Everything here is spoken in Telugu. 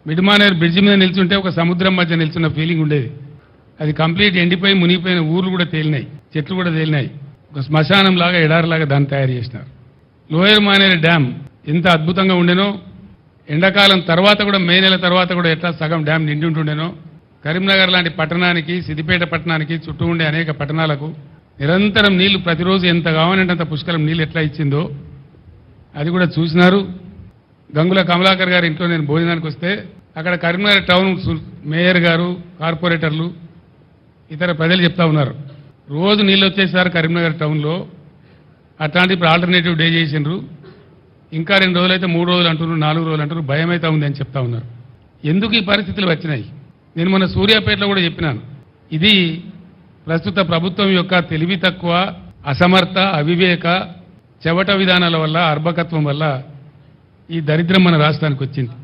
మిడ్మానేర్ బ్రిడ్జి మీద నిల్చుంటే ఒక సముద్రం మధ్య నిల్చున్న ఫీలింగ్ ఉండేది. అది కంప్లీట్ ఎండిపోయి మునిగిపోయిన ఊర్లు కూడా తేలినాయి, చెట్లు కూడా తేలినాయి. ఒక శ్మశానం లాగా ఎడారిలాగా దాన్ని తయారు చేసినారు. లోయర్ మానేరు డ్యామ్ ఎంత అద్భుతంగా ఉండేనో, ఎండాకాలం తర్వాత కూడా మే నెల తర్వాత కూడా ఎట్లా సగం డ్యామ్ నిండి ఉంటుండేనో, కరీంనగర్ లాంటి పట్టణానికి, సిద్దిపేట పట్టణానికి, చుట్టూ ఉండే అనేక పట్టణాలకు నిరంతరం నీళ్లు ప్రతిరోజు ఎంత కావాలంటే అంత పుష్కలం నీళ్ళు ఎట్లా ఇచ్చిందో అది కూడా చూసినారు. గంగుల కమలాకర్ గారి ఇంట్లో నేను భోజనానికి వస్తే అక్కడ కరీంనగర్ టౌన్ మేయర్ గారు, కార్పొరేటర్లు, ఇతర ప్రజలు చెప్తా ఉన్నారు, రోజు నీళ్ళు వచ్చేసారు కరీంనగర్ టౌన్లో. అట్లాంటి ఇప్పుడు ఆల్టర్నేటివ్ డే చేసిండ్రు, ఇంకా 2 రోజులు అయితే 3 రోజులు అంటున్నారు, 4 రోజులు అంటున్నారు, భయం అయితే ఉంది అని చెప్తా ఉన్నారు. ఎందుకు ఈ పరిస్థితులు వచ్చినాయి? నేను మన సూర్యాపేటలో కూడా చెప్పినాను, ఇది ప్రస్తుత ప్రభుత్వం యొక్క తెలివి తక్కువ, అసమర్థ, అవివేక, చెవట విధానాల వల్ల, అర్భకత్వం వల్ల ఈ దరిద్రం మన రాష్ట్రానికి వచ్చింది.